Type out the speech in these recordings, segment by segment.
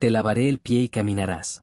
te lavaré el pie y caminarás.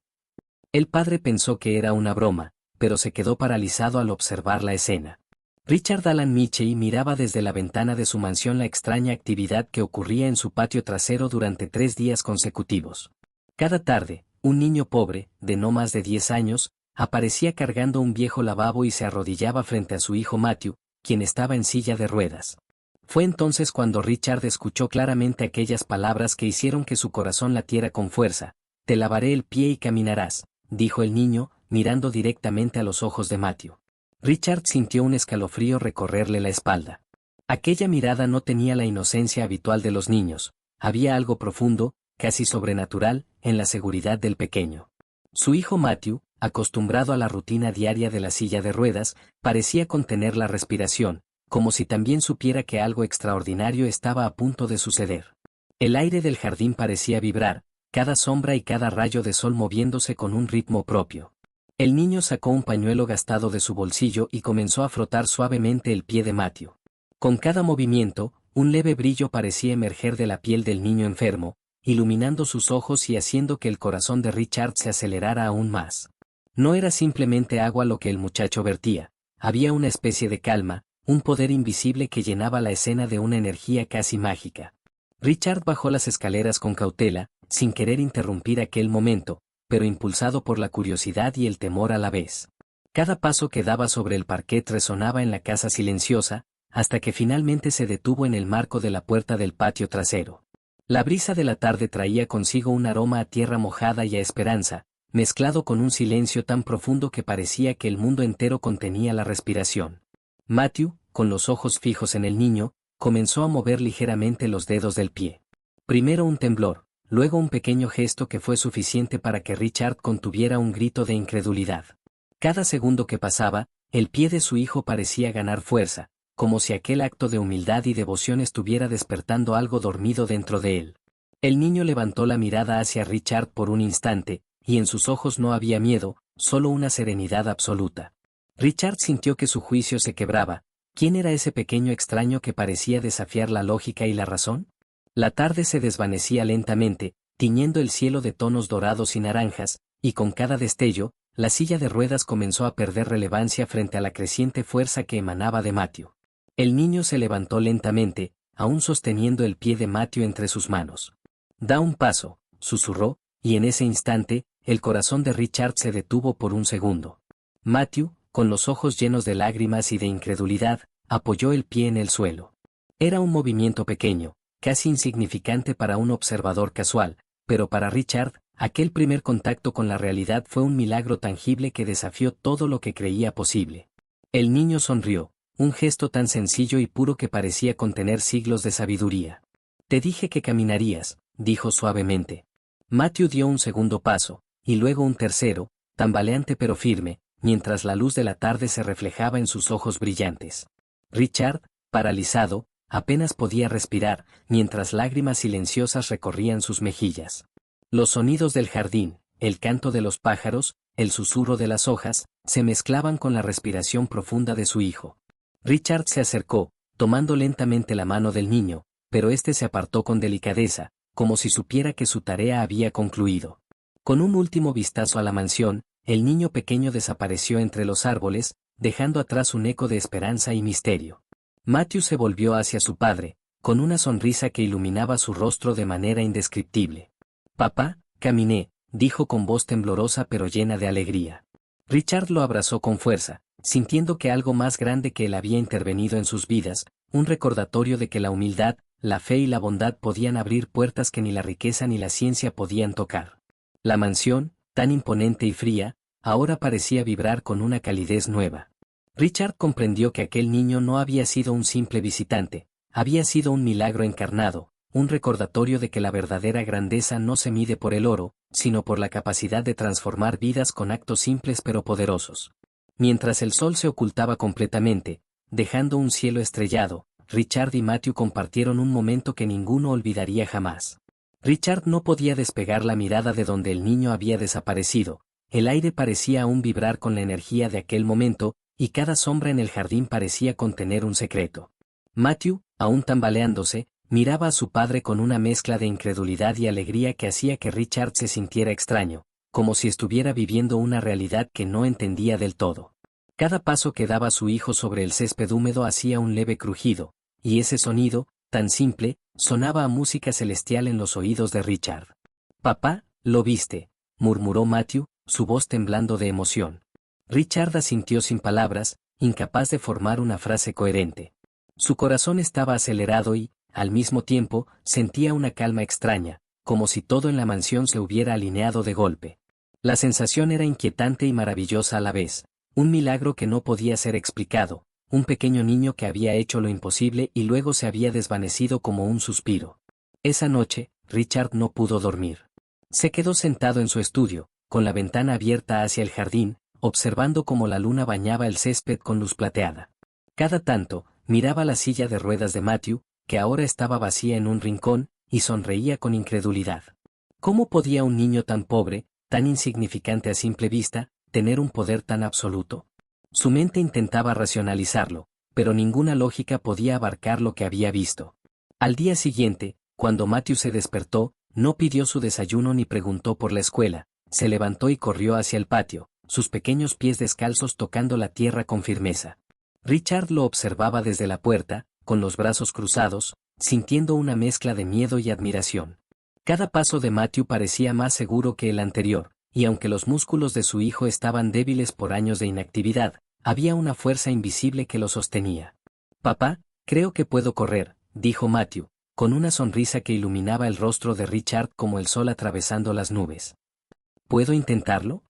El padre pensó que era una broma, pero se quedó paralizado al observar la escena. Richard Alan Mitchell miraba desde la ventana de su mansión la extraña actividad que ocurría en su patio trasero durante 3 días consecutivos. Cada tarde, un niño pobre, de no más de 10 años, aparecía cargando un viejo lavabo y se arrodillaba frente a su hijo Matthew, quien estaba en silla de ruedas. Fue entonces cuando Richard escuchó claramente aquellas palabras que hicieron que su corazón latiera con fuerza. Te lavaré el pie y caminarás, dijo el niño, mirando directamente a los ojos de Matthew. Richard sintió un escalofrío recorrerle la espalda. Aquella mirada no tenía la inocencia habitual de los niños, había algo profundo, casi sobrenatural, en la seguridad del pequeño. Su hijo Matthew, acostumbrado a la rutina diaria de la silla de ruedas, parecía contener la respiración, como si también supiera que algo extraordinario estaba a punto de suceder. El aire del jardín parecía vibrar, cada sombra y cada rayo de sol moviéndose con un ritmo propio. El niño sacó un pañuelo gastado de su bolsillo y comenzó a frotar suavemente el pie de Matthew. Con cada movimiento, un leve brillo parecía emerger de la piel del niño enfermo, iluminando sus ojos y haciendo que el corazón de Richard se acelerara aún más. No era simplemente agua lo que el muchacho vertía, había una especie de calma, un poder invisible que llenaba la escena de una energía casi mágica. Richard bajó las escaleras con cautela, sin querer interrumpir aquel momento, pero impulsado por la curiosidad y el temor a la vez. Cada paso que daba sobre el parquet resonaba en la casa silenciosa, hasta que finalmente se detuvo en el marco de la puerta del patio trasero. La brisa de la tarde traía consigo un aroma a tierra mojada y a esperanza, mezclado con un silencio tan profundo que parecía que el mundo entero contenía la respiración. Matthew, con los ojos fijos en el niño, comenzó a mover ligeramente los dedos del pie. Primero un temblor, luego un pequeño gesto que fue suficiente para que Richard contuviera un grito de incredulidad. Cada segundo que pasaba, el pie de su hijo parecía ganar fuerza, como si aquel acto de humildad y devoción estuviera despertando algo dormido dentro de él. El niño levantó la mirada hacia Richard por un instante, y en sus ojos no había miedo, solo una serenidad absoluta. Richard sintió que su juicio se quebraba. ¿Quién era ese pequeño extraño que parecía desafiar la lógica y la razón? La tarde se desvanecía lentamente, tiñendo el cielo de tonos dorados y naranjas, y con cada destello, la silla de ruedas comenzó a perder relevancia frente a la creciente fuerza que emanaba de Matthew. El niño se levantó lentamente, aún sosteniendo el pie de Matthew entre sus manos. Da un paso, susurró, y en ese instante, el corazón de Richard se detuvo por un segundo. Matthew, con los ojos llenos de lágrimas y de incredulidad, apoyó el pie en el suelo. Era un movimiento pequeño, casi insignificante para un observador casual, pero para Richard, aquel primer contacto con la realidad fue un milagro tangible que desafió todo lo que creía posible. El niño sonrió, un gesto tan sencillo y puro que parecía contener siglos de sabiduría. Te dije que caminarías, dijo suavemente. Matthew dio un segundo paso, y luego un tercero, tambaleante pero firme, mientras la luz de la tarde se reflejaba en sus ojos brillantes. Richard, paralizado, apenas podía respirar, mientras lágrimas silenciosas recorrían sus mejillas. Los sonidos del jardín, el canto de los pájaros, el susurro de las hojas, se mezclaban con la respiración profunda de su hijo. Richard se acercó, tomando lentamente la mano del niño, pero éste se apartó con delicadeza, como si supiera que su tarea había concluido. Con un último vistazo a la mansión, el niño pequeño desapareció entre los árboles, dejando atrás un eco de esperanza y misterio. Matthew se volvió hacia su padre, con una sonrisa que iluminaba su rostro de manera indescriptible. Papá, caminé, dijo con voz temblorosa pero llena de alegría. Richard lo abrazó con fuerza, sintiendo que algo más grande que él había intervenido en sus vidas, un recordatorio de que la humildad, la fe y la bondad podían abrir puertas que ni la riqueza ni la ciencia podían tocar. La mansión, tan imponente y fría, ahora parecía vibrar con una calidez nueva. Richard comprendió que aquel niño no había sido un simple visitante, había sido un milagro encarnado, un recordatorio de que la verdadera grandeza no se mide por el oro, sino por la capacidad de transformar vidas con actos simples pero poderosos. Mientras el sol se ocultaba completamente, dejando un cielo estrellado, Richard y Matthew compartieron un momento que ninguno olvidaría jamás. Richard no podía despegar la mirada de donde el niño había desaparecido, el aire parecía aún vibrar con la energía de aquel momento, y cada sombra en el jardín parecía contener un secreto. Matthew, aún tambaleándose, miraba a su padre con una mezcla de incredulidad y alegría que hacía que Richard se sintiera extraño, como si estuviera viviendo una realidad que no entendía del todo. Cada paso que daba su hijo sobre el césped húmedo hacía un leve crujido, y ese sonido, tan simple, sonaba a música celestial en los oídos de Richard. «Papá, ¿lo viste?», murmuró Matthew, su voz temblando de emoción. Richard asintió sin palabras, incapaz de formar una frase coherente. Su corazón estaba acelerado y, al mismo tiempo, sentía una calma extraña, como si todo en la mansión se hubiera alineado de golpe. La sensación era inquietante y maravillosa a la vez, un milagro que no podía ser explicado, un pequeño niño que había hecho lo imposible y luego se había desvanecido como un suspiro. Esa noche, Richard no pudo dormir. Se quedó sentado en su estudio, con la ventana abierta hacia el jardín, observando cómo la luna bañaba el césped con luz plateada. Cada tanto, miraba la silla de ruedas de Matthew, que ahora estaba vacía en un rincón, y sonreía con incredulidad. ¿Cómo podía un niño tan pobre, tan insignificante a simple vista, tener un poder tan absoluto? Su mente intentaba racionalizarlo, pero ninguna lógica podía abarcar lo que había visto. Al día siguiente, cuando Matthew se despertó, no pidió su desayuno ni preguntó por la escuela, se levantó y corrió hacia el patio, sus pequeños pies descalzos tocando la tierra con firmeza. Richard lo observaba desde la puerta, con los brazos cruzados, sintiendo una mezcla de miedo y admiración. Cada paso de Matthew parecía más seguro que el anterior, y aunque los músculos de su hijo estaban débiles por años de inactividad, había una fuerza invisible que lo sostenía. «Papá, creo que puedo correr», dijo Matthew, con una sonrisa que iluminaba el rostro de Richard como el sol atravesando las nubes. «¿Puedo intentarlo?».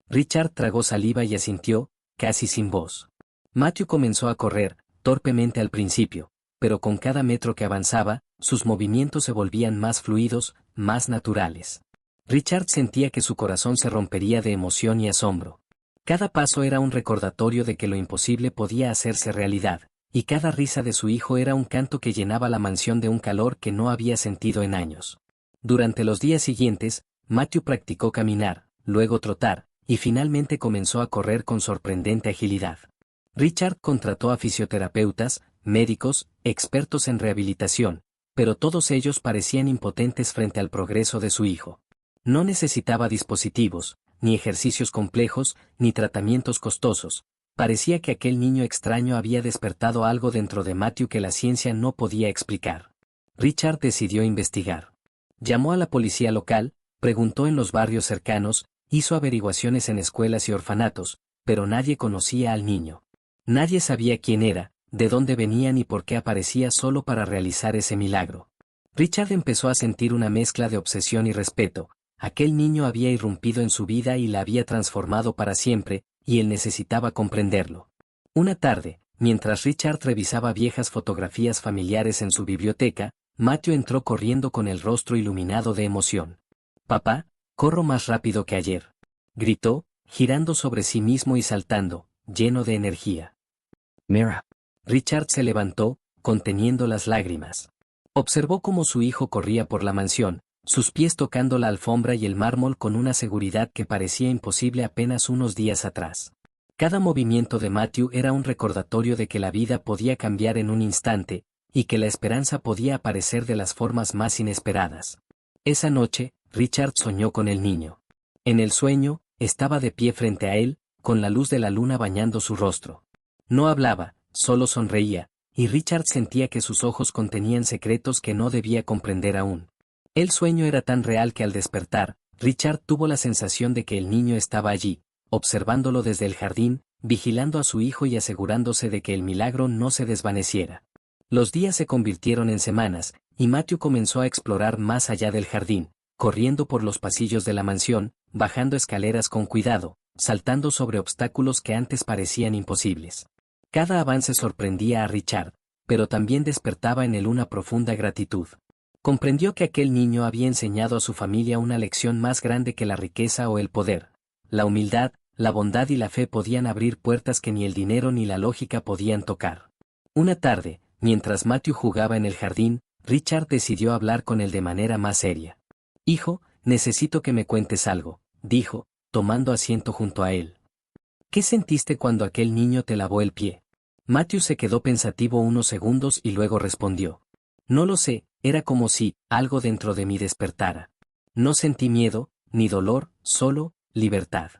Richard tragó saliva y asintió, casi sin voz. Matthew comenzó a correr, torpemente al principio, pero con cada metro que avanzaba, sus movimientos se volvían más fluidos, más naturales. Richard sentía que su corazón se rompería de emoción y asombro. Cada paso era un recordatorio de que lo imposible podía hacerse realidad, y cada risa de su hijo era un canto que llenaba la mansión de un calor que no había sentido en años. Durante los días siguientes, Matthew practicó caminar, luego trotar, y finalmente comenzó a correr con sorprendente agilidad. Richard contrató a fisioterapeutas, médicos, expertos en rehabilitación, pero todos ellos parecían impotentes frente al progreso de su hijo. No necesitaba dispositivos, ni ejercicios complejos, ni tratamientos costosos. Parecía que aquel niño extraño había despertado algo dentro de Matthew que la ciencia no podía explicar. Richard decidió investigar. Llamó a la policía local, preguntó en los barrios cercanos, hizo averiguaciones en escuelas y orfanatos, pero nadie conocía al niño. Nadie sabía quién era, de dónde venía ni por qué aparecía solo para realizar ese milagro. Richard empezó a sentir una mezcla de obsesión y respeto. Aquel niño había irrumpido en su vida y la había transformado para siempre, y él necesitaba comprenderlo. Una tarde, mientras Richard revisaba viejas fotografías familiares en su biblioteca, Matthew entró corriendo con el rostro iluminado de emoción. «Papá, corro más rápido que ayer», gritó, girando sobre sí mismo y saltando, lleno de energía. «Mira». Richard se levantó, conteniendo las lágrimas. Observó cómo su hijo corría por la mansión, sus pies tocando la alfombra y el mármol con una seguridad que parecía imposible apenas unos días atrás. Cada movimiento de Matthew era un recordatorio de que la vida podía cambiar en un instante, y que la esperanza podía aparecer de las formas más inesperadas. Esa noche, Richard soñó con el niño. En el sueño, estaba de pie frente a él, con la luz de la luna bañando su rostro. No hablaba, solo sonreía, y Richard sentía que sus ojos contenían secretos que no debía comprender aún. El sueño era tan real que al despertar, Richard tuvo la sensación de que el niño estaba allí, observándolo desde el jardín, vigilando a su hijo y asegurándose de que el milagro no se desvaneciera. Los días se convirtieron en semanas, y Matthew comenzó a explorar más allá del jardín, corriendo por los pasillos de la mansión, bajando escaleras con cuidado, saltando sobre obstáculos que antes parecían imposibles. Cada avance sorprendía a Richard, pero también despertaba en él una profunda gratitud. Comprendió que aquel niño había enseñado a su familia una lección más grande que la riqueza o el poder. La humildad, la bondad y la fe podían abrir puertas que ni el dinero ni la lógica podían tocar. Una tarde, mientras Matthew jugaba en el jardín, Richard decidió hablar con él de manera más seria. «Hijo, necesito que me cuentes algo», dijo, tomando asiento junto a él. «¿Qué sentiste cuando aquel niño te lavó el pie?». Matthew se quedó pensativo unos segundos y luego respondió. No lo sé, era como si algo dentro de mí despertara. No sentí miedo, ni dolor, solo libertad.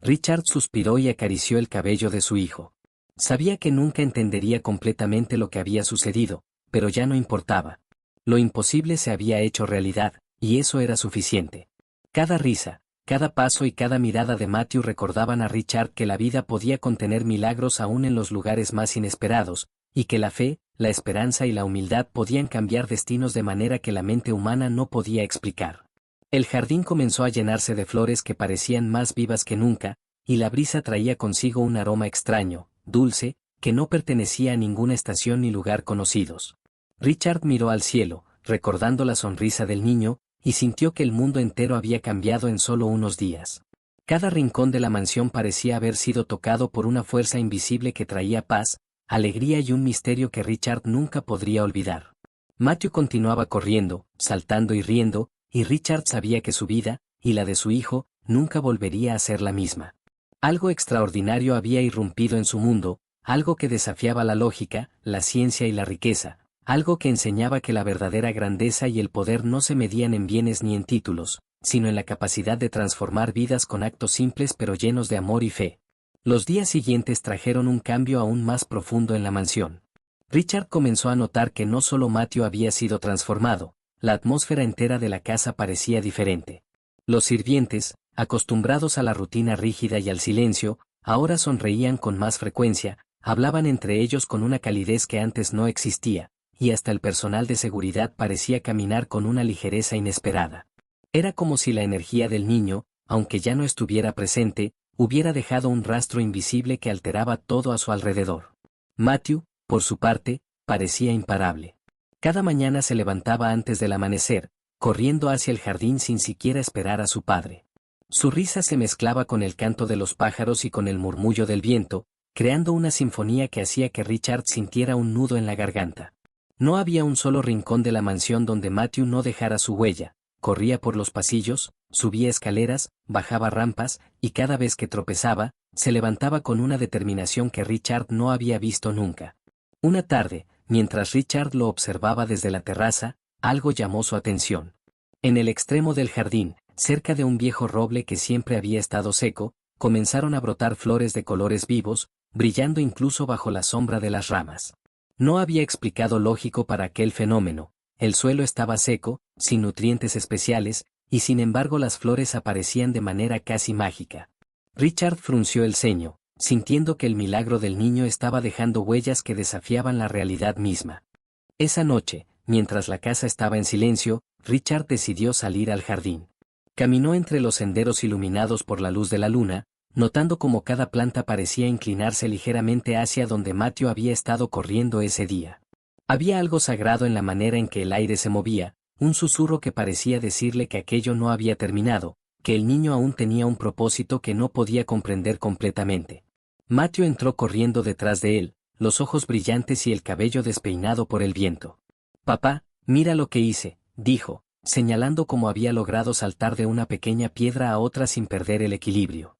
Richard suspiró y acarició el cabello de su hijo. Sabía que nunca entendería completamente lo que había sucedido, pero ya no importaba. Lo imposible se había hecho realidad, y eso era suficiente. Cada risa, cada paso y cada mirada de Matthew recordaban a Richard que la vida podía contener milagros aún en los lugares más inesperados, y que la fe, la esperanza y la humildad podían cambiar destinos de manera que la mente humana no podía explicar. El jardín comenzó a llenarse de flores que parecían más vivas que nunca, y la brisa traía consigo un aroma extraño, dulce, que no pertenecía a ninguna estación ni lugar conocidos. Richard miró al cielo, recordando la sonrisa del niño, y sintió que el mundo entero había cambiado en solo unos días. Cada rincón de la mansión parecía haber sido tocado por una fuerza invisible que traía paz, alegría y un misterio que Richard nunca podría olvidar. Matthew continuaba corriendo, saltando y riendo, y Richard sabía que su vida, y la de su hijo, nunca volvería a ser la misma. Algo extraordinario había irrumpido en su mundo, algo que desafiaba la lógica, la ciencia y la riqueza, algo que enseñaba que la verdadera grandeza y el poder no se medían en bienes ni en títulos, sino en la capacidad de transformar vidas con actos simples pero llenos de amor y fe. Los días siguientes trajeron un cambio aún más profundo en la mansión. Richard comenzó a notar que no solo Matthew había sido transformado, la atmósfera entera de la casa parecía diferente. Los sirvientes, acostumbrados a la rutina rígida y al silencio, ahora sonreían con más frecuencia, hablaban entre ellos con una calidez que antes no existía, y hasta el personal de seguridad parecía caminar con una ligereza inesperada. Era como si la energía del niño, aunque ya no estuviera presente, hubiera dejado un rastro invisible que alteraba todo a su alrededor. Matthew, por su parte, parecía imparable. Cada mañana se levantaba antes del amanecer, corriendo hacia el jardín sin siquiera esperar a su padre. Su risa se mezclaba con el canto de los pájaros y con el murmullo del viento, creando una sinfonía que hacía que Richard sintiera un nudo en la garganta. No había un solo rincón de la mansión donde Matthew no dejara su huella. Corría por los pasillos, subía escaleras, bajaba rampas, y cada vez que tropezaba, se levantaba con una determinación que Richard no había visto nunca. Una tarde, mientras Richard lo observaba desde la terraza, algo llamó su atención. En el extremo del jardín, cerca de un viejo roble que siempre había estado seco, comenzaron a brotar flores de colores vivos, brillando incluso bajo la sombra de las ramas. No había explicado lógico para aquel fenómeno. El suelo estaba seco, sin nutrientes especiales, y sin embargo las flores aparecían de manera casi mágica. Richard frunció el ceño, sintiendo que el milagro del niño estaba dejando huellas que desafiaban la realidad misma. Esa noche, mientras la casa estaba en silencio, Richard decidió salir al jardín. Caminó entre los senderos iluminados por la luz de la luna, notando cómo cada planta parecía inclinarse ligeramente hacia donde Matthew había estado corriendo ese día. Había algo sagrado en la manera en que el aire se movía, un susurro que parecía decirle que aquello no había terminado, que el niño aún tenía un propósito que no podía comprender completamente. Matthew entró corriendo detrás de él, los ojos brillantes y el cabello despeinado por el viento. «Papá, mira lo que hice», dijo, señalando cómo había logrado saltar de una pequeña piedra a otra sin perder el equilibrio.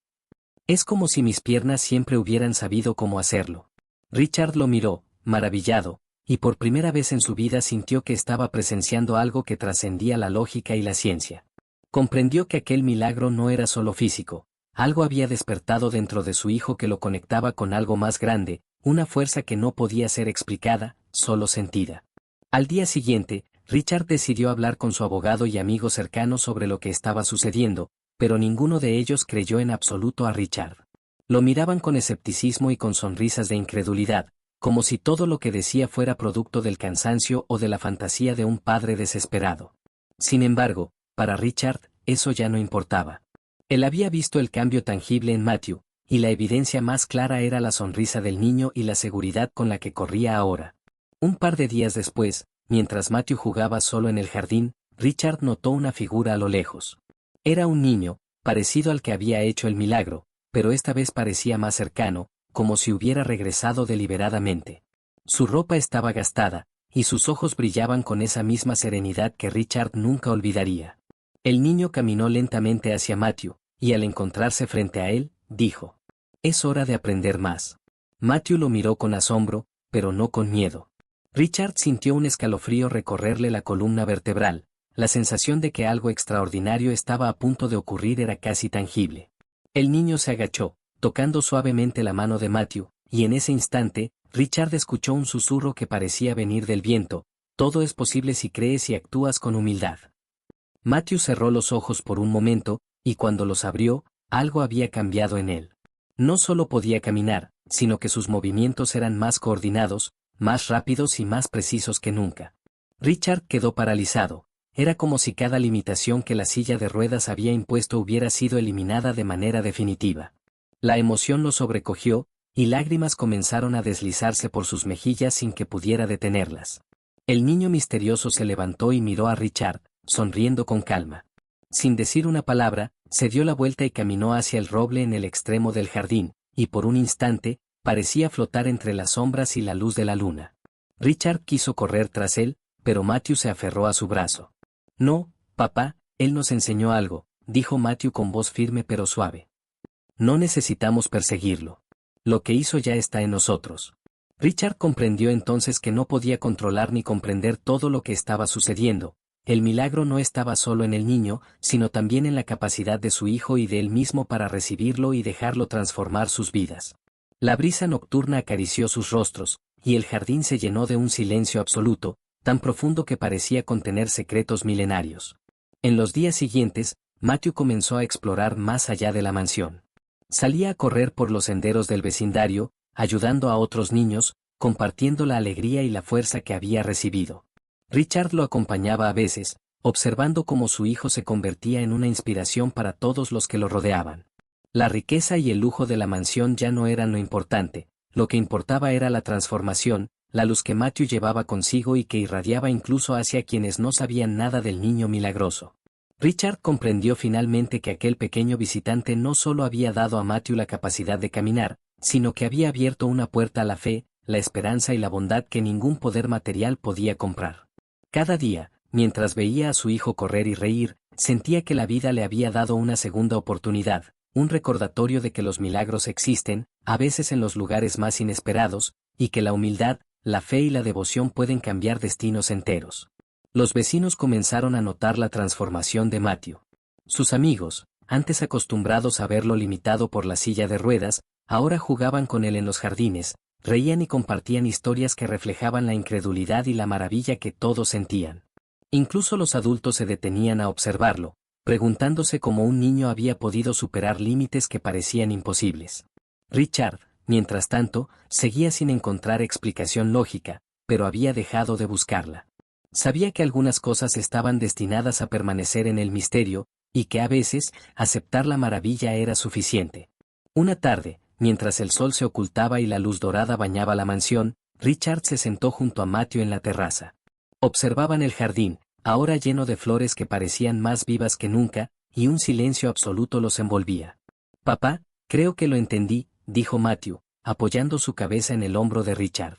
«Es como si mis piernas siempre hubieran sabido cómo hacerlo». Richard lo miró, maravillado, y por primera vez en su vida sintió que estaba presenciando algo que trascendía la lógica y la ciencia. Comprendió que aquel milagro no era solo físico, algo había despertado dentro de su hijo que lo conectaba con algo más grande, una fuerza que no podía ser explicada, solo sentida. Al día siguiente, Richard decidió hablar con su abogado y amigo cercano sobre lo que estaba sucediendo, pero ninguno de ellos creyó en absoluto a Richard. Lo miraban con escepticismo y con sonrisas de incredulidad, como si todo lo que decía fuera producto del cansancio o de la fantasía de un padre desesperado. Sin embargo, para Richard, eso ya no importaba. Él había visto el cambio tangible en Matthew, y la evidencia más clara era la sonrisa del niño y la seguridad con la que corría ahora. Un par de días después, mientras Matthew jugaba solo en el jardín, Richard notó una figura a lo lejos. Era un niño, parecido al que había hecho el milagro, pero esta vez parecía más cercano, como si hubiera regresado deliberadamente. Su ropa estaba gastada, y sus ojos brillaban con esa misma serenidad que Richard nunca olvidaría. El niño caminó lentamente hacia Matthew, y al encontrarse frente a él, dijo: «Es hora de aprender más». Matthew lo miró con asombro, pero no con miedo. Richard sintió un escalofrío recorrerle la columna vertebral. La sensación de que algo extraordinario estaba a punto de ocurrir era casi tangible. El niño se agachó, tocando suavemente la mano de Matthew, y en ese instante, Richard escuchó un susurro que parecía venir del viento: todo es posible si crees y actúas con humildad. Matthew cerró los ojos por un momento, y cuando los abrió, algo había cambiado en él. No solo podía caminar, sino que sus movimientos eran más coordinados, más rápidos y más precisos que nunca. Richard quedó paralizado. Era como si cada limitación que la silla de ruedas había impuesto hubiera sido eliminada de manera definitiva. La emoción lo sobrecogió, y lágrimas comenzaron a deslizarse por sus mejillas sin que pudiera detenerlas. El niño misterioso se levantó y miró a Richard, sonriendo con calma. Sin decir una palabra, se dio la vuelta y caminó hacia el roble en el extremo del jardín, y por un instante, parecía flotar entre las sombras y la luz de la luna. Richard quiso correr tras él, pero Matthew se aferró a su brazo. «No, papá, él nos enseñó algo», dijo Matthew con voz firme pero suave. «No necesitamos perseguirlo. Lo que hizo ya está en nosotros». Richard comprendió entonces que no podía controlar ni comprender todo lo que estaba sucediendo. El milagro no estaba solo en el niño, sino también en la capacidad de su hijo y de él mismo para recibirlo y dejarlo transformar sus vidas. La brisa nocturna acarició sus rostros, y el jardín se llenó de un silencio absoluto, tan profundo que parecía contener secretos milenarios. En los días siguientes, Matthew comenzó a explorar más allá de la mansión. Salía a correr por los senderos del vecindario, ayudando a otros niños, compartiendo la alegría y la fuerza que había recibido. Richard lo acompañaba a veces, observando cómo su hijo se convertía en una inspiración para todos los que lo rodeaban. La riqueza y el lujo de la mansión ya no eran lo importante, lo que importaba era la transformación, la luz que Matthew llevaba consigo y que irradiaba incluso hacia quienes no sabían nada del niño milagroso. Richard comprendió finalmente que aquel pequeño visitante no solo había dado a Matthew la capacidad de caminar, sino que había abierto una puerta a la fe, la esperanza y la bondad que ningún poder material podía comprar. Cada día, mientras veía a su hijo correr y reír, sentía que la vida le había dado una segunda oportunidad, un recordatorio de que los milagros existen, a veces en los lugares más inesperados, y que la humildad, la fe y la devoción pueden cambiar destinos enteros. Los vecinos comenzaron a notar la transformación de Matthew. Sus amigos, antes acostumbrados a verlo limitado por la silla de ruedas, ahora jugaban con él en los jardines, reían y compartían historias que reflejaban la incredulidad y la maravilla que todos sentían. Incluso los adultos se detenían a observarlo, preguntándose cómo un niño había podido superar límites que parecían imposibles. Richard, mientras tanto, seguía sin encontrar explicación lógica, pero había dejado de buscarla. Sabía que algunas cosas estaban destinadas a permanecer en el misterio, y que a veces, aceptar la maravilla era suficiente. Una tarde, mientras el sol se ocultaba y la luz dorada bañaba la mansión, Richard se sentó junto a Matthew en la terraza. Observaban el jardín, ahora lleno de flores que parecían más vivas que nunca, y un silencio absoluto los envolvía. «Papá, creo que lo entendí», dijo Matthew, apoyando su cabeza en el hombro de Richard.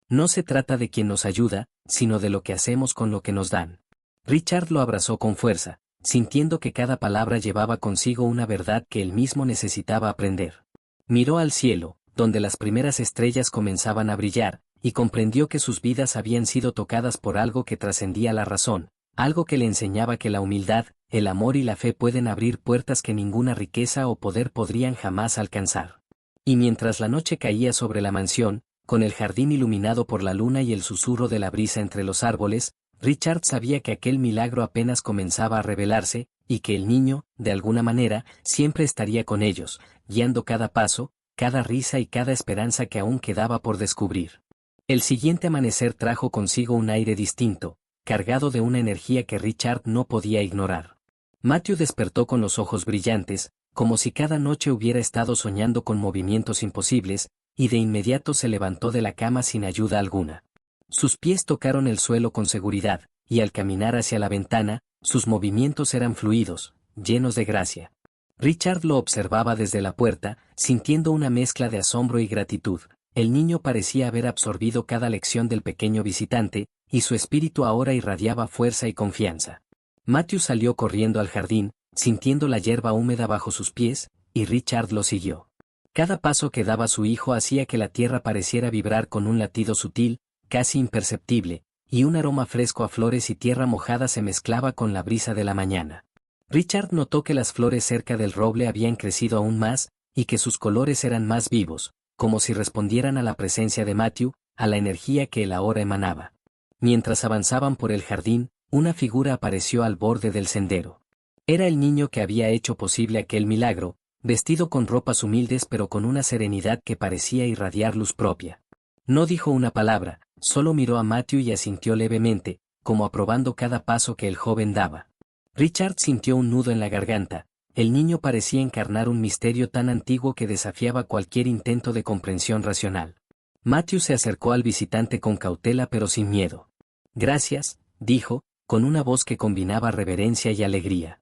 «No se trata de quien nos ayuda, sino de lo que hacemos con lo que nos dan». Richard lo abrazó con fuerza, sintiendo que cada palabra llevaba consigo una verdad que él mismo necesitaba aprender. Miró al cielo, donde las primeras estrellas comenzaban a brillar, y comprendió que sus vidas habían sido tocadas por algo que trascendía la razón, algo que le enseñaba que la humildad, el amor y la fe pueden abrir puertas que ninguna riqueza o poder podrían jamás alcanzar. Y mientras la noche caía sobre la mansión, con el jardín iluminado por la luna y el susurro de la brisa entre los árboles, Richard sabía que aquel milagro apenas comenzaba a revelarse, y que el niño, de alguna manera, siempre estaría con ellos, guiando cada paso, cada risa y cada esperanza que aún quedaba por descubrir. El siguiente amanecer trajo consigo un aire distinto, cargado de una energía que Richard no podía ignorar. Matthew despertó con los ojos brillantes, como si cada noche hubiera estado soñando con movimientos imposibles, y de inmediato se levantó de la cama sin ayuda alguna. Sus pies tocaron el suelo con seguridad, y al caminar hacia la ventana, sus movimientos eran fluidos, llenos de gracia. Richard lo observaba desde la puerta, sintiendo una mezcla de asombro y gratitud. El niño parecía haber absorbido cada lección del pequeño visitante, y su espíritu ahora irradiaba fuerza y confianza. Matthew salió corriendo al jardín, sintiendo la hierba húmeda bajo sus pies, y Richard lo siguió. Cada paso que daba su hijo hacía que la tierra pareciera vibrar con un latido sutil, casi imperceptible, y un aroma fresco a flores y tierra mojada se mezclaba con la brisa de la mañana. Richard notó que las flores cerca del roble habían crecido aún más, y que sus colores eran más vivos, como si respondieran a la presencia de Matthew, a la energía que él ahora emanaba. Mientras avanzaban por el jardín, una figura apareció al borde del sendero. Era el niño que había hecho posible aquel milagro, vestido con ropas humildes pero con una serenidad que parecía irradiar luz propia. No dijo una palabra, solo miró a Matthew y asintió levemente, como aprobando cada paso que el joven daba. Richard sintió un nudo en la garganta. El niño parecía encarnar un misterio tan antiguo que desafiaba cualquier intento de comprensión racional. Matthew se acercó al visitante con cautela pero sin miedo. «Gracias», dijo, con una voz que combinaba reverencia y alegría.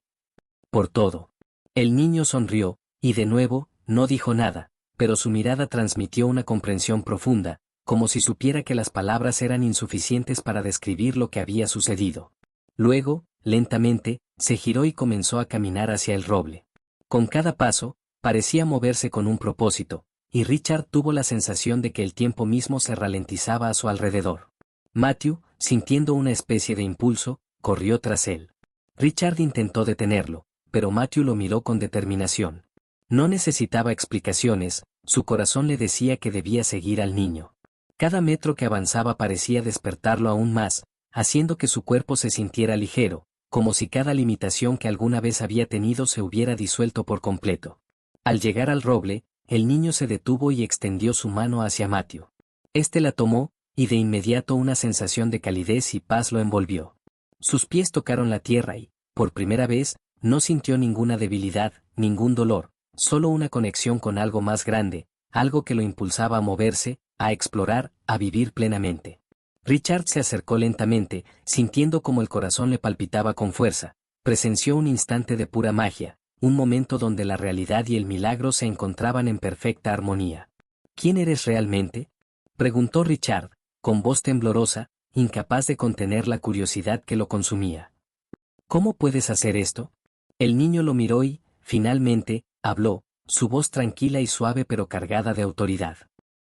«Por todo». El niño sonrió, y de nuevo, no dijo nada, pero su mirada transmitió una comprensión profunda, como si supiera que las palabras eran insuficientes para describir lo que había sucedido. Luego, lentamente, se giró y comenzó a caminar hacia el roble. Con cada paso, parecía moverse con un propósito, y Richard tuvo la sensación de que el tiempo mismo se ralentizaba a su alrededor. Matthew, sintiendo una especie de impulso, corrió tras él. Richard intentó detenerlo, pero Matthew lo miró con determinación. No necesitaba explicaciones, su corazón le decía que debía seguir al niño. Cada metro que avanzaba parecía despertarlo aún más, haciendo que su cuerpo se sintiera ligero, como si cada limitación que alguna vez había tenido se hubiera disuelto por completo. Al llegar al roble, el niño se detuvo y extendió su mano hacia Matthew. Este la tomó, y de inmediato una sensación de calidez y paz lo envolvió. Sus pies tocaron la tierra y, por primera vez, no sintió ninguna debilidad, ningún dolor, solo una conexión con algo más grande, algo que lo impulsaba a moverse, a explorar, a vivir plenamente. Richard se acercó lentamente, sintiendo como el corazón le palpitaba con fuerza. Presenció un instante de pura magia, un momento donde la realidad y el milagro se encontraban en perfecta armonía. ¿Quién eres realmente?, preguntó Richard, con voz temblorosa, incapaz de contener la curiosidad que lo consumía. ¿Cómo puedes hacer esto? El niño lo miró y, finalmente, habló, su voz tranquila y suave pero cargada de autoridad.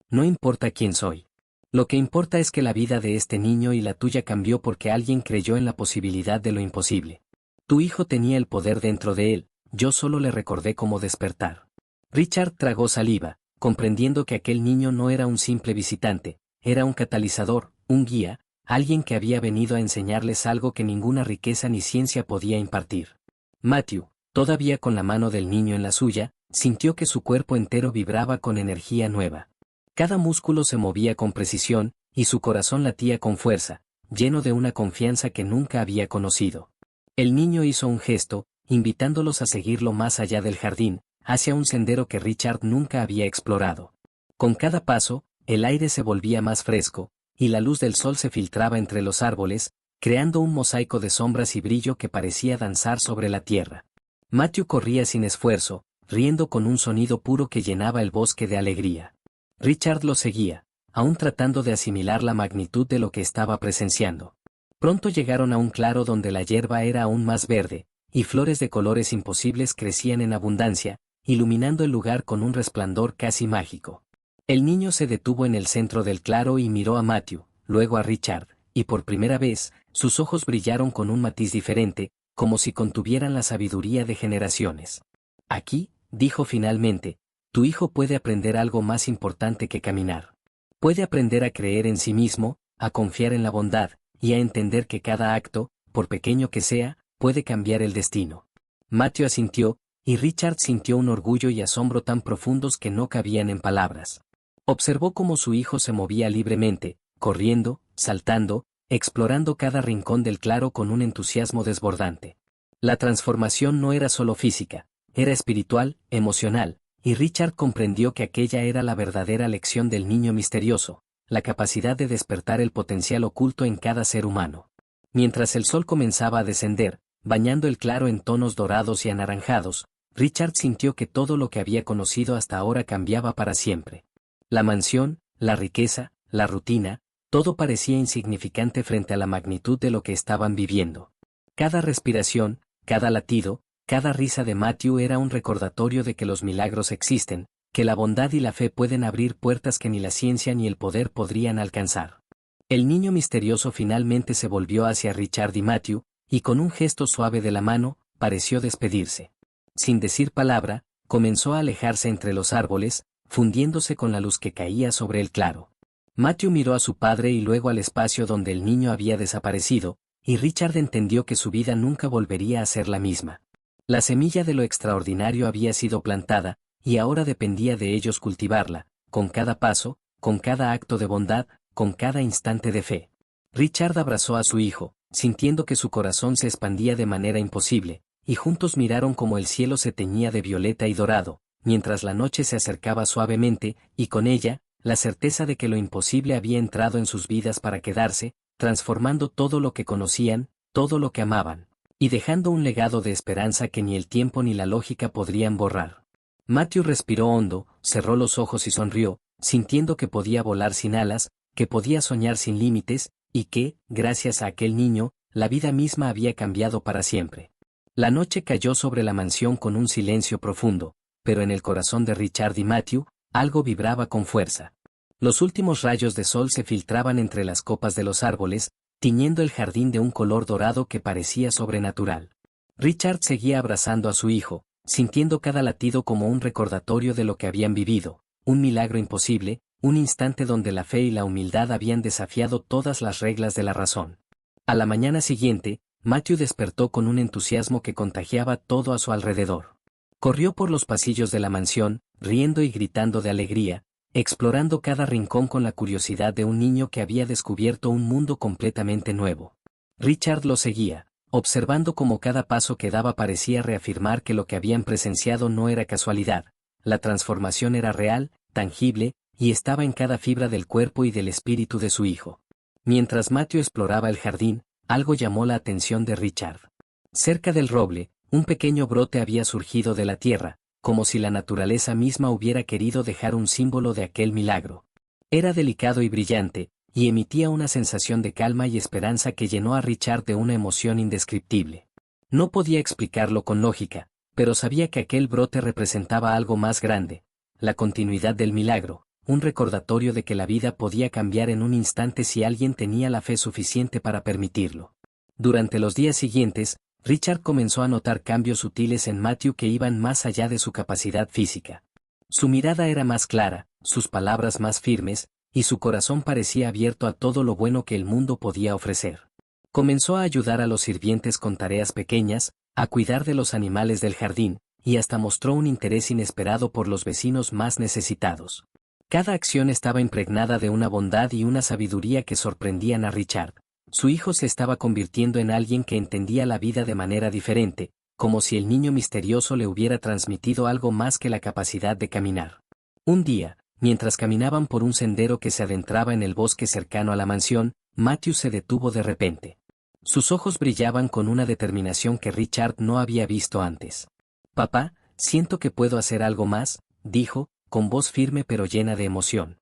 No importa quién soy. Lo que importa es que la vida de este niño y la tuya cambió porque alguien creyó en la posibilidad de lo imposible. Tu hijo tenía el poder dentro de él, yo solo le recordé cómo despertar. Richard tragó saliva, comprendiendo que aquel niño no era un simple visitante, era un catalizador, un guía, alguien que había venido a enseñarles algo que ninguna riqueza ni ciencia podía impartir. Matthew, todavía con la mano del niño en la suya, sintió que su cuerpo entero vibraba con energía nueva. Cada músculo se movía con precisión, y su corazón latía con fuerza, lleno de una confianza que nunca había conocido. El niño hizo un gesto, invitándolos a seguirlo más allá del jardín, hacia un sendero que Richard nunca había explorado. Con cada paso, el aire se volvía más fresco, y la luz del sol se filtraba entre los árboles, creando un mosaico de sombras y brillo que parecía danzar sobre la tierra. Matthew corría sin esfuerzo, riendo con un sonido puro que llenaba el bosque de alegría. Richard lo seguía, aún tratando de asimilar la magnitud de lo que estaba presenciando. Pronto llegaron a un claro donde la hierba era aún más verde, y flores de colores imposibles crecían en abundancia, iluminando el lugar con un resplandor casi mágico. El niño se detuvo en el centro del claro y miró a Matthew, luego a Richard, y por primera vez, sus ojos brillaron con un matiz diferente, como si contuvieran la sabiduría de generaciones. Aquí, dijo finalmente, tu hijo puede aprender algo más importante que caminar. Puede aprender a creer en sí mismo, a confiar en la bondad, y a entender que cada acto, por pequeño que sea, puede cambiar el destino. Matthew asintió, y Richard sintió un orgullo y asombro tan profundos que no cabían en palabras. Observó cómo su hijo se movía libremente, corriendo, saltando, explorando cada rincón del claro con un entusiasmo desbordante. La transformación no era solo física, era espiritual, emocional, y Richard comprendió que aquella era la verdadera lección del niño misterioso, la capacidad de despertar el potencial oculto en cada ser humano. Mientras el sol comenzaba a descender, bañando el claro en tonos dorados y anaranjados, Richard sintió que todo lo que había conocido hasta ahora cambiaba para siempre. La mansión, la riqueza, la rutina, todo parecía insignificante frente a la magnitud de lo que estaban viviendo. Cada respiración, cada latido, cada risa de Matthew era un recordatorio de que los milagros existen, que la bondad y la fe pueden abrir puertas que ni la ciencia ni el poder podrían alcanzar. El niño misterioso finalmente se volvió hacia Richard y Matthew, y con un gesto suave de la mano, pareció despedirse. Sin decir palabra, comenzó a alejarse entre los árboles, fundiéndose con la luz que caía sobre el claro. Matthew miró a su padre y luego al espacio donde el niño había desaparecido, y Richard entendió que su vida nunca volvería a ser la misma. La semilla de lo extraordinario había sido plantada, y ahora dependía de ellos cultivarla, con cada paso, con cada acto de bondad, con cada instante de fe. Richard abrazó a su hijo, sintiendo que su corazón se expandía de manera imposible, y juntos miraron como el cielo se teñía de violeta y dorado, mientras la noche se acercaba suavemente, y con ella, la certeza de que lo imposible había entrado en sus vidas para quedarse, transformando todo lo que conocían, todo lo que amaban, y dejando un legado de esperanza que ni el tiempo ni la lógica podrían borrar. Matthew respiró hondo, cerró los ojos y sonrió, sintiendo que podía volar sin alas, que podía soñar sin límites, y que, gracias a aquel niño, la vida misma había cambiado para siempre. La noche cayó sobre la mansión con un silencio profundo, pero en el corazón de Richard y Matthew, algo vibraba con fuerza. Los últimos rayos de sol se filtraban entre las copas de los árboles, tiñendo el jardín de un color dorado que parecía sobrenatural. Richard seguía abrazando a su hijo, sintiendo cada latido como un recordatorio de lo que habían vivido, un milagro imposible, un instante donde la fe y la humildad habían desafiado todas las reglas de la razón. A la mañana siguiente, Matthew despertó con un entusiasmo que contagiaba todo a su alrededor. Corrió por los pasillos de la mansión, riendo y gritando de alegría, explorando cada rincón con la curiosidad de un niño que había descubierto un mundo completamente nuevo. Richard lo seguía, observando cómo cada paso que daba parecía reafirmar que lo que habían presenciado no era casualidad, la transformación era real, tangible, y estaba en cada fibra del cuerpo y del espíritu de su hijo. Mientras Matthew exploraba el jardín, algo llamó la atención de Richard. Cerca del roble, un pequeño brote había surgido de la tierra, como si la naturaleza misma hubiera querido dejar un símbolo de aquel milagro. Era delicado y brillante, y emitía una sensación de calma y esperanza que llenó a Richard de una emoción indescriptible. No podía explicarlo con lógica, pero sabía que aquel brote representaba algo más grande, la continuidad del milagro, un recordatorio de que la vida podía cambiar en un instante si alguien tenía la fe suficiente para permitirlo. Durante los días siguientes, Richard comenzó a notar cambios sutiles en Matthew que iban más allá de su capacidad física. Su mirada era más clara, sus palabras más firmes, y su corazón parecía abierto a todo lo bueno que el mundo podía ofrecer. Comenzó a ayudar a los sirvientes con tareas pequeñas, a cuidar de los animales del jardín, y hasta mostró un interés inesperado por los vecinos más necesitados. Cada acción estaba impregnada de una bondad y una sabiduría que sorprendían a Richard. Su hijo se estaba convirtiendo en alguien que entendía la vida de manera diferente, como si el niño misterioso le hubiera transmitido algo más que la capacidad de caminar. Un día, mientras caminaban por un sendero que se adentraba en el bosque cercano a la mansión, Matthew se detuvo de repente. Sus ojos brillaban con una determinación que Richard no había visto antes. «Papá, siento que puedo hacer algo más», dijo, con voz firme pero llena de emoción.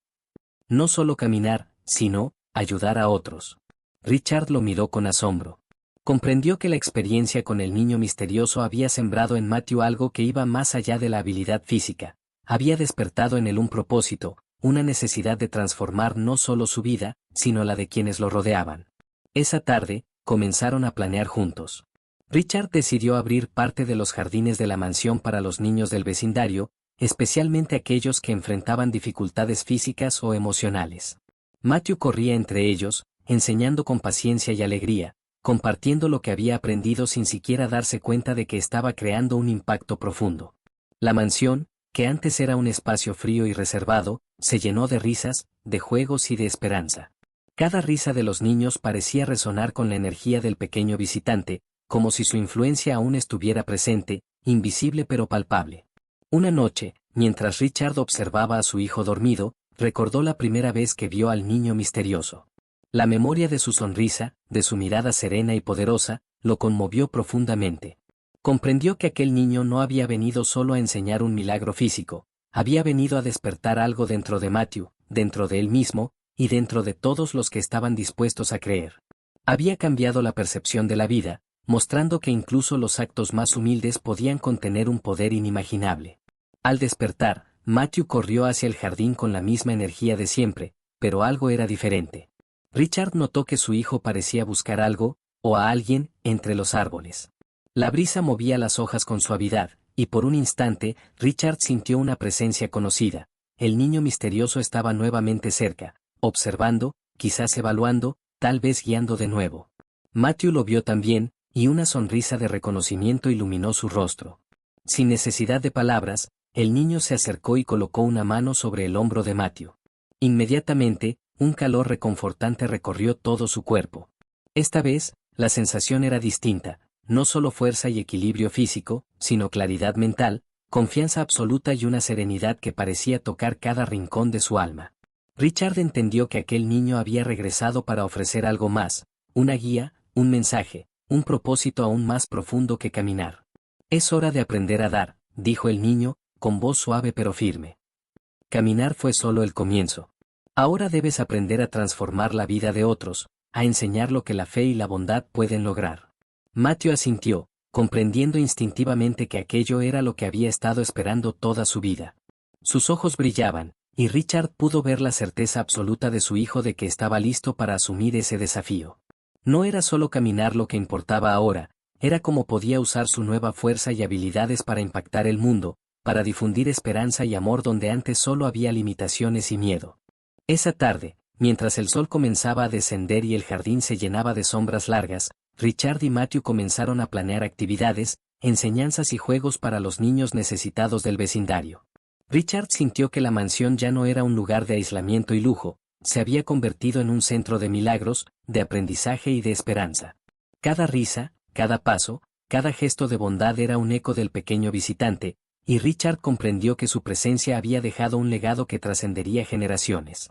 «No solo caminar, sino, ayudar a otros». Richard lo miró con asombro. Comprendió que la experiencia con el niño misterioso había sembrado en Matthew algo que iba más allá de la habilidad física. Había despertado en él un propósito, una necesidad de transformar no solo su vida, sino la de quienes lo rodeaban. Esa tarde, comenzaron a planear juntos. Richard decidió abrir parte de los jardines de la mansión para los niños del vecindario, especialmente aquellos que enfrentaban dificultades físicas o emocionales. Matthew corría entre ellos, enseñando con paciencia y alegría, compartiendo lo que había aprendido sin siquiera darse cuenta de que estaba creando un impacto profundo. La mansión, que antes era un espacio frío y reservado, se llenó de risas, de juegos y de esperanza. Cada risa de los niños parecía resonar con la energía del pequeño visitante, como si su influencia aún estuviera presente, invisible pero palpable. Una noche, mientras Richard observaba a su hijo dormido, recordó la primera vez que vio al niño misterioso. La memoria de su sonrisa, de su mirada serena y poderosa, lo conmovió profundamente. Comprendió que aquel niño no había venido solo a enseñar un milagro físico, había venido a despertar algo dentro de Matthew, dentro de él mismo, y dentro de todos los que estaban dispuestos a creer. Había cambiado la percepción de la vida, mostrando que incluso los actos más humildes podían contener un poder inimaginable. Al despertar, Matthew corrió hacia el jardín con la misma energía de siempre, pero algo era diferente. Richard notó que su hijo parecía buscar algo, o a alguien, entre los árboles. La brisa movía las hojas con suavidad, y por un instante, Richard sintió una presencia conocida. El niño misterioso estaba nuevamente cerca, observando, quizás evaluando, tal vez guiando de nuevo. Matthew lo vio también, y una sonrisa de reconocimiento iluminó su rostro. Sin necesidad de palabras, el niño se acercó y colocó una mano sobre el hombro de Matthew. Inmediatamente, un calor reconfortante recorrió todo su cuerpo. Esta vez, la sensación era distinta, no solo fuerza y equilibrio físico, sino claridad mental, confianza absoluta y una serenidad que parecía tocar cada rincón de su alma. Richard entendió que aquel niño había regresado para ofrecer algo más, una guía, un mensaje, un propósito aún más profundo que caminar. Es hora de aprender a dar, dijo el niño, con voz suave pero firme. Caminar fue solo el comienzo. Ahora debes aprender a transformar la vida de otros, a enseñar lo que la fe y la bondad pueden lograr. Matthew asintió, comprendiendo instintivamente que aquello era lo que había estado esperando toda su vida. Sus ojos brillaban, y Richard pudo ver la certeza absoluta de su hijo de que estaba listo para asumir ese desafío. No era solo caminar lo que importaba ahora, era cómo podía usar su nueva fuerza y habilidades para impactar el mundo, para difundir esperanza y amor donde antes solo había limitaciones y miedo. Esa tarde, mientras el sol comenzaba a descender y el jardín se llenaba de sombras largas, Richard y Matthew comenzaron a planear actividades, enseñanzas y juegos para los niños necesitados del vecindario. Richard sintió que la mansión ya no era un lugar de aislamiento y lujo, se había convertido en un centro de milagros, de aprendizaje y de esperanza. Cada risa, cada paso, cada gesto de bondad era un eco del pequeño visitante, y Richard comprendió que su presencia había dejado un legado que trascendería generaciones.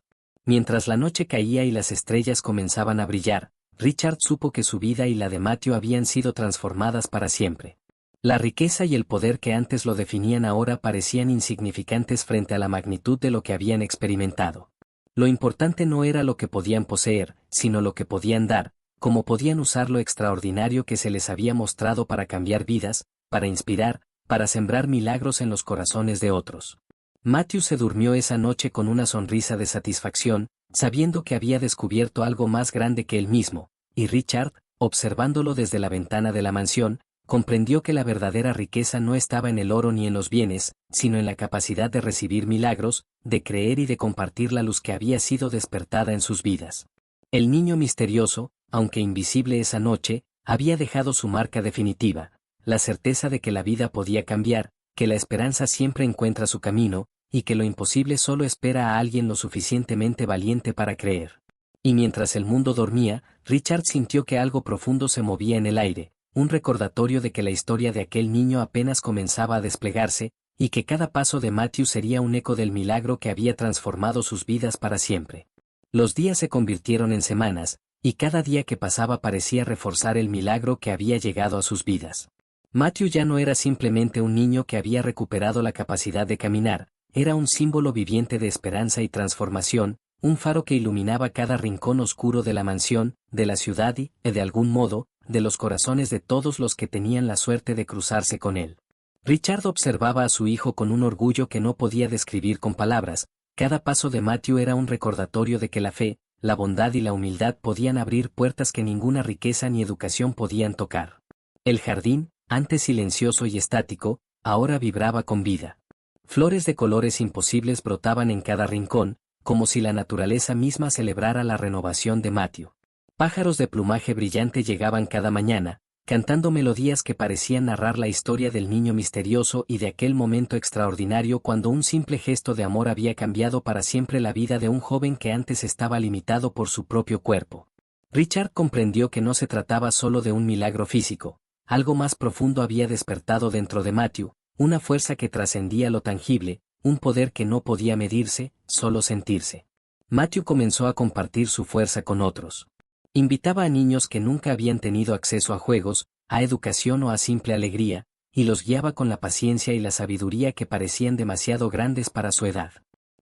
Mientras la noche caía y las estrellas comenzaban a brillar, Richard supo que su vida y la de Matthew habían sido transformadas para siempre. La riqueza y el poder que antes lo definían ahora parecían insignificantes frente a la magnitud de lo que habían experimentado. Lo importante no era lo que podían poseer, sino lo que podían dar, cómo podían usar lo extraordinario que se les había mostrado para cambiar vidas, para inspirar, para sembrar milagros en los corazones de otros. Matthew se durmió esa noche con una sonrisa de satisfacción, sabiendo que había descubierto algo más grande que él mismo, y Richard, observándolo desde la ventana de la mansión, comprendió que la verdadera riqueza no estaba en el oro ni en los bienes, sino en la capacidad de recibir milagros, de creer y de compartir la luz que había sido despertada en sus vidas. El niño misterioso, aunque invisible esa noche, había dejado su marca definitiva, la certeza de que la vida podía cambiar, que la esperanza siempre encuentra su camino, y que lo imposible solo espera a alguien lo suficientemente valiente para creer. Y mientras el mundo dormía, Richard sintió que algo profundo se movía en el aire, un recordatorio de que la historia de aquel niño apenas comenzaba a desplegarse, y que cada paso de Matthew sería un eco del milagro que había transformado sus vidas para siempre. Los días se convirtieron en semanas, y cada día que pasaba parecía reforzar el milagro que había llegado a sus vidas. Matthew ya no era simplemente un niño que había recuperado la capacidad de caminar, era un símbolo viviente de esperanza y transformación, un faro que iluminaba cada rincón oscuro de la mansión, de la ciudad y, de algún modo, de los corazones de todos los que tenían la suerte de cruzarse con él. Richard observaba a su hijo con un orgullo que no podía describir con palabras, cada paso de Matthew era un recordatorio de que la fe, la bondad y la humildad podían abrir puertas que ninguna riqueza ni educación podían tocar. El jardín, antes silencioso y estático, ahora vibraba con vida. Flores de colores imposibles brotaban en cada rincón, como si la naturaleza misma celebrara la renovación de Matthew. Pájaros de plumaje brillante llegaban cada mañana, cantando melodías que parecían narrar la historia del niño misterioso y de aquel momento extraordinario cuando un simple gesto de amor había cambiado para siempre la vida de un joven que antes estaba limitado por su propio cuerpo. Richard comprendió que no se trataba solo de un milagro físico, algo más profundo había despertado dentro de Matthew, una fuerza que trascendía lo tangible, un poder que no podía medirse, solo sentirse. Matthew comenzó a compartir su fuerza con otros. Invitaba a niños que nunca habían tenido acceso a juegos, a educación o a simple alegría, y los guiaba con la paciencia y la sabiduría que parecían demasiado grandes para su edad.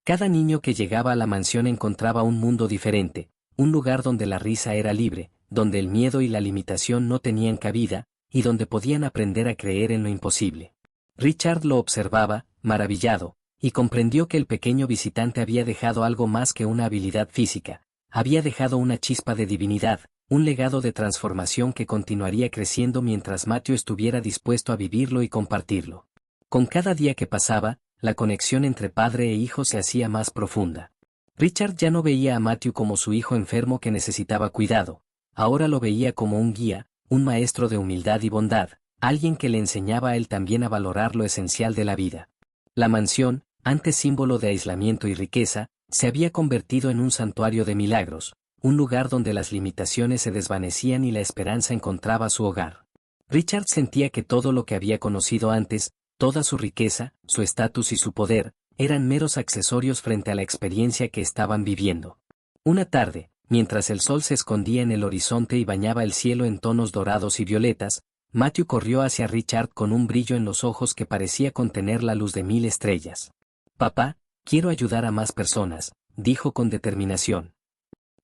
Cada niño que llegaba a la mansión encontraba un mundo diferente, un lugar donde la risa era libre, donde el miedo y la limitación no tenían cabida, y donde podían aprender a creer en lo imposible. Richard lo observaba, maravillado, y comprendió que el pequeño visitante había dejado algo más que una habilidad física, había dejado una chispa de divinidad, un legado de transformación que continuaría creciendo mientras Matthew estuviera dispuesto a vivirlo y compartirlo. Con cada día que pasaba, la conexión entre padre e hijo se hacía más profunda. Richard ya no veía a Matthew como su hijo enfermo que necesitaba cuidado, ahora lo veía como un guía, un maestro de humildad y bondad, alguien que le enseñaba a él también a valorar lo esencial de la vida. La mansión, antes símbolo de aislamiento y riqueza, se había convertido en un santuario de milagros, un lugar donde las limitaciones se desvanecían y la esperanza encontraba su hogar. Richard sentía que todo lo que había conocido antes, toda su riqueza, su estatus y su poder, eran meros accesorios frente a la experiencia que estaban viviendo. Una tarde, mientras el sol se escondía en el horizonte y bañaba el cielo en tonos dorados y violetas, Matthew corrió hacia Richard con un brillo en los ojos que parecía contener la luz de 1000 estrellas. «Papá, quiero ayudar a más personas», dijo con determinación.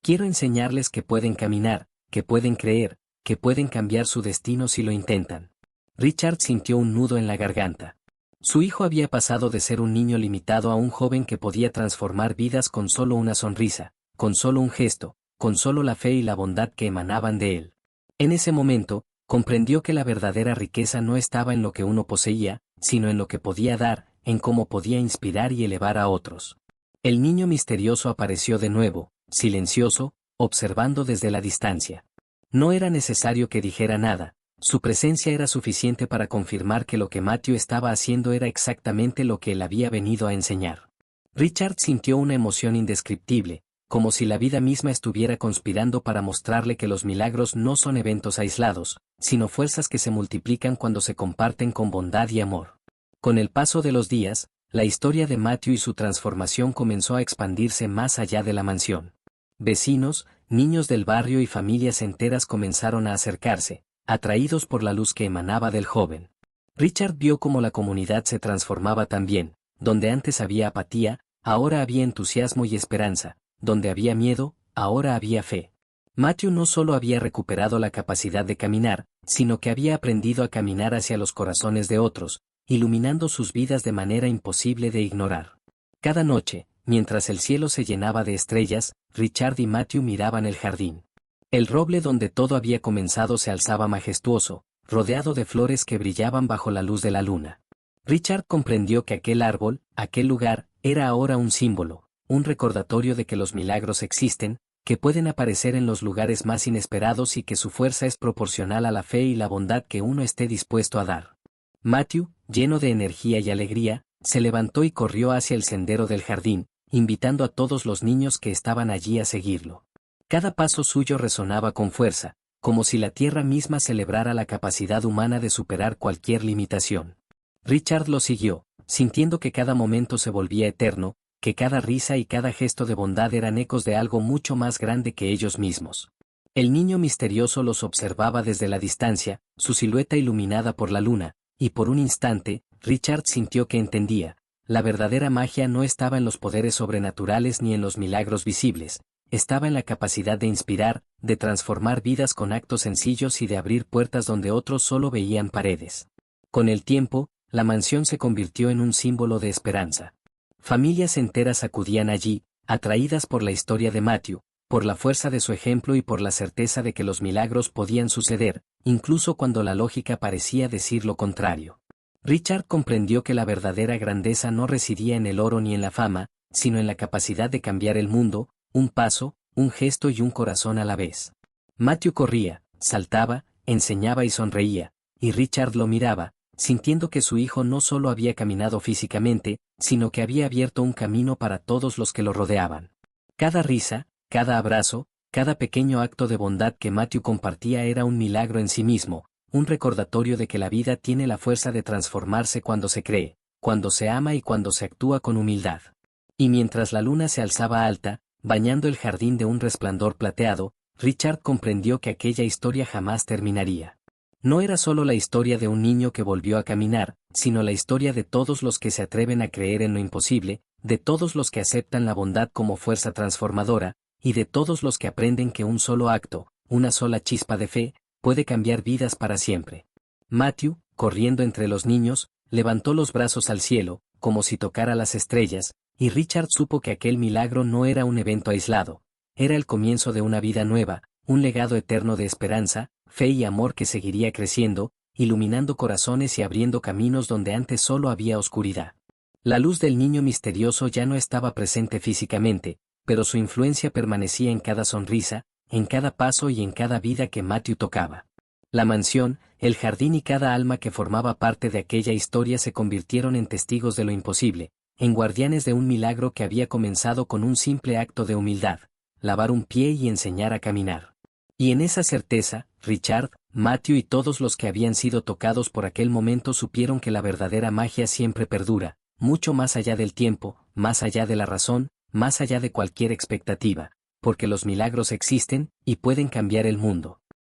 «Quiero enseñarles que pueden caminar, que pueden creer, que pueden cambiar su destino si lo intentan». Richard sintió un nudo en la garganta. Su hijo había pasado de ser un niño limitado a un joven que podía transformar vidas con solo una sonrisa, con solo un gesto, con solo la fe y la bondad que emanaban de él. En ese momento, comprendió que la verdadera riqueza no estaba en lo que uno poseía, sino en lo que podía dar, en cómo podía inspirar y elevar a otros. El niño misterioso apareció de nuevo, silencioso, observando desde la distancia. No era necesario que dijera nada, su presencia era suficiente para confirmar que lo que Matthew estaba haciendo era exactamente lo que él había venido a enseñar. Richard sintió una emoción indescriptible, como si la vida misma estuviera conspirando para mostrarle que los milagros no son eventos aislados, sino fuerzas que se multiplican cuando se comparten con bondad y amor. Con el paso de los días, la historia de Matthew y su transformación comenzó a expandirse más allá de la mansión. Vecinos, niños del barrio y familias enteras comenzaron a acercarse, atraídos por la luz que emanaba del joven. Richard vio cómo la comunidad se transformaba también, donde antes había apatía, ahora había entusiasmo y esperanza, donde había miedo, ahora había fe. Matthew no solo había recuperado la capacidad de caminar, sino que había aprendido a caminar hacia los corazones de otros, iluminando sus vidas de manera imposible de ignorar. Cada noche, mientras el cielo se llenaba de estrellas, Richard y Matthew miraban el jardín. El roble donde todo había comenzado se alzaba majestuoso, rodeado de flores que brillaban bajo la luz de la luna. Richard comprendió que aquel árbol, aquel lugar, era ahora un símbolo, un recordatorio de que los milagros existen, que pueden aparecer en los lugares más inesperados y que su fuerza es proporcional a la fe y la bondad que uno esté dispuesto a dar. Matthew, lleno de energía y alegría, se levantó y corrió hacia el sendero del jardín, invitando a todos los niños que estaban allí a seguirlo. Cada paso suyo resonaba con fuerza, como si la tierra misma celebrara la capacidad humana de superar cualquier limitación. Richard lo siguió, sintiendo que cada momento se volvía eterno, que cada risa y cada gesto de bondad eran ecos de algo mucho más grande que ellos mismos. El niño misterioso los observaba desde la distancia, su silueta iluminada por la luna, y por un instante, Richard sintió que entendía. La verdadera magia no estaba en los poderes sobrenaturales ni en los milagros visibles, estaba en la capacidad de inspirar, de transformar vidas con actos sencillos y de abrir puertas donde otros solo veían paredes. Con el tiempo, la mansión se convirtió en un símbolo de esperanza. Familias enteras acudían allí, atraídas por la historia de Matthew, por la fuerza de su ejemplo y por la certeza de que los milagros podían suceder, incluso cuando la lógica parecía decir lo contrario. Richard comprendió que la verdadera grandeza no residía en el oro ni en la fama, sino en la capacidad de cambiar el mundo, un paso, un gesto y un corazón a la vez. Matthew corría, saltaba, enseñaba y sonreía, y Richard lo miraba, sintiendo que su hijo no solo había caminado físicamente, sino que había abierto un camino para todos los que lo rodeaban. Cada risa, cada abrazo, cada pequeño acto de bondad que Matthew compartía era un milagro en sí mismo, un recordatorio de que la vida tiene la fuerza de transformarse cuando se cree, cuando se ama y cuando se actúa con humildad. Y mientras la luna se alzaba alta, bañando el jardín de un resplandor plateado, Richard comprendió que aquella historia jamás terminaría. No era solo la historia de un niño que volvió a caminar, sino la historia de todos los que se atreven a creer en lo imposible, de todos los que aceptan la bondad como fuerza transformadora, y de todos los que aprenden que un solo acto, una sola chispa de fe, puede cambiar vidas para siempre. Matthew, corriendo entre los niños, levantó los brazos al cielo, como si tocara las estrellas, y Richard supo que aquel milagro no era un evento aislado, era el comienzo de una vida nueva, un legado eterno de esperanza, fe y amor que seguiría creciendo, iluminando corazones y abriendo caminos donde antes solo había oscuridad. La luz del niño misterioso ya no estaba presente físicamente, pero su influencia permanecía en cada sonrisa, en cada paso y en cada vida que Matthew tocaba. La mansión, el jardín y cada alma que formaba parte de aquella historia se convirtieron en testigos de lo imposible, en guardianes de un milagro que había comenzado con un simple acto de humildad, lavar un pie y enseñar a caminar. Y en esa certeza, Richard, Matthew y todos los que habían sido tocados por aquel momento supieron que la verdadera magia siempre perdura, mucho más allá del tiempo, más allá de la razón, más allá de cualquier expectativa, porque los milagros existen y pueden cambiar el mundo.